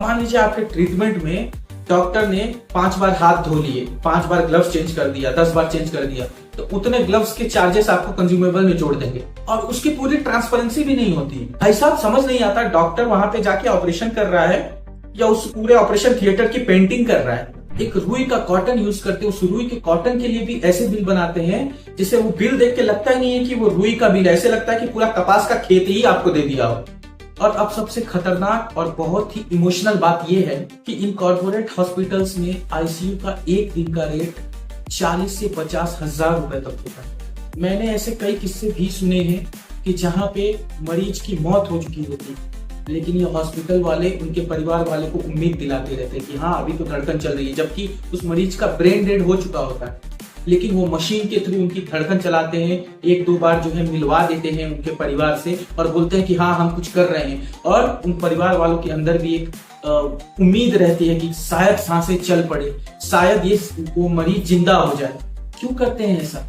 मान लीजिए आपके ट्रीटमेंट में डॉक्टर ने 5 बार हाथ धो लिए, 5 बार ग्लव्स चेंज कर दिया, 10 बार चेंज कर दिया, तो उतने ग्लव्स के चार्जेस आपको कंज्यूमेबल में जोड़ देंगे और उसकी पूरी ट्रांसपेरेंसी भी नहीं होती। भाई साहब समझ नहीं आता, डॉक्टर वहां पे जाके ऑपरेशन कर रहा है या उस पूरे ऑपरेशन थिएटर की पेंटिंग कर रहा है। एक रुई का कॉटन यूज करते हैं, उस रुई के कॉटन के लिए भी ऐसे बिल बनाते हैं जिससे वो बिल देख के लगता ही नहीं है कि वो रुई का बिल, ऐसे लगता है कि पूरा कपास का खेत ही आपको दे दिया हो। और अब सबसे खतरनाक और बहुत ही इमोशनल बात यह है कि इन कॉर्पोरेट हॉस्पिटल्स में आईसीयू का एक दिन का रेट 40 से 50 हजार रुपए तक होता है। मैंने ऐसे कई किस्से भी सुने हैं कि जहां पे मरीज की मौत हो चुकी होती, लेकिन ये हॉस्पिटल वाले उनके परिवार वाले को उम्मीद दिलाते रहते हैं कि हाँ अभी तो धड़कन चल रही है, जबकि उस मरीज का ब्रेन डेड हो चुका होता है। लेकिन वो मशीन के थ्रू उनकी धड़कन चलाते हैं, 1-2 बार जो है मिलवा देते हैं उनके परिवार से और बोलते हैं कि हाँ हम कुछ कर रहे हैं। और उन परिवार वालों के अंदर भी एक उम्मीद रहती है कि शायद सांसें चल पड़े, शायद ये वो मरीज जिंदा हो जाए। क्यों करते हैं ऐसा?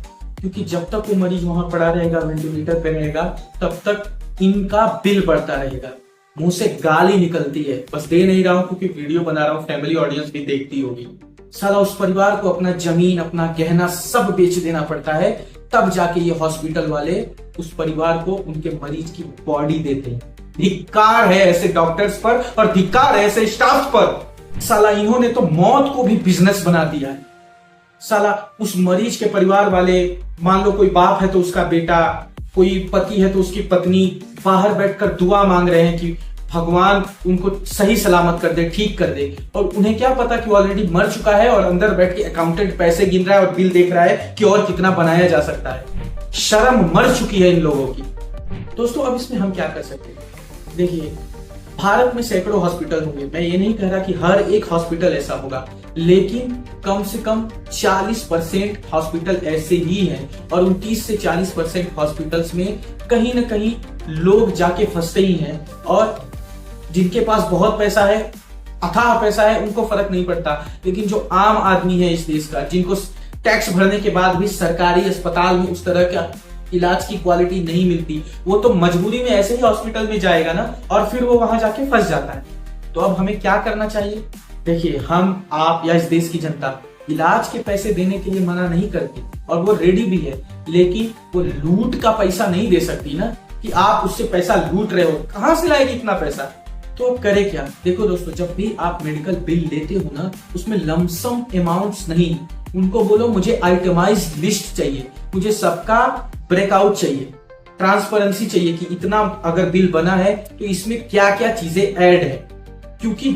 क्योंकि जब तक वो मरीज वहां पड़ा रहेगा, वेंटिलेटर पे रहेगा, तब तक इनका बिल बढ़ता रहेगा। मुंह से गाली निकलती है, बस दे नहीं रहा हूं क्योंकि वीडियो बना रहा हूं, फैमिली ऑडियंस भी देखती होगी। साला उस परिवार को अपना जमीन, अपना गहना सब बेच देना पड़ता है, तब जाके ये हॉस्पिटल वाले उस परिवार को उनके मरीज की बॉडी देते हैं। धिक्कार है ऐसे डॉक्टर्स पर और धिक्कार है ऐसे स्टाफ पर। साला इन्होंने तो मौत को भी बिजनेस बना दिया है। साला उस मरीज के परिवार वाले, मान लो कोई बाप है तो उसका बेटा, कोई पति है तो उसकी पत्नी बाहर बैठकर दुआ मांग रहे हैं कि भगवान उनको सही सलामत कर दे, ठीक कर दे। और उन्हें क्या पता कि वो ऑलरेडी मर चुका है और अंदर बैठ के अकाउंटेंट पैसे गिन रहा है और बिल देख रहा है कि और कितना बनाया जा सकता है। शर्म मर चुकी है इन लोगों की। दोस्तों अब इसमें हम क्या कर सकते हैं? देखिए, भारत में सैकड़ों हॉस्पिटल होंगे, मैं ये नहीं कह रहा कि हर एक हॉस्पिटल ऐसा होगा, लेकिन कम से कम 40% हॉस्पिटल ऐसे ही हैं और 29 से 40% हॉस्पिटल्स में कहीं ना कहीं लोग जाके फंसते ही हैं। और जिनके पास बहुत पैसा है, अथाह पैसा है, उनको फर्क नहीं पड़ता, लेकिन जो आम आदमी है इस देश का, जिनको टैक्स भरने के बाद भी सरकारी अस्पताल में उस तरह का इलाज की क्वालिटी नहीं मिलती, वो तो मजबूरी में ऐसे ही हॉस्पिटल में जाएगा ना, और फिर वो वहां जाके फंस जाता है। तो अब हमें क्या करना चाहिए? देखिए, हम, आप या इस देश की जनता इलाज के पैसे देने के लिए मना नहीं करती और वो रेडी भी है, लेकिन वो लूट का पैसा नहीं दे सकती ना, कि आप उससे पैसा लूट रहे हो, कहां से लाएगी इतना पैसा? तो करे क्या? देखो दोस्तों, जब भी आप मेडिकल बिल लेते हो ना, उसमें लमसम अमाउंट्स नहीं, उनको बोलो मुझे आइटमाइज्ड लिस्ट चाहिए, मुझे सबका ब्रेकआउट चाहिए, ट्रांसपेरेंसी चाहिए कि इतना अगर बिल बना है तो इसमें क्या क्या चीजें ऐड है। क्योंकि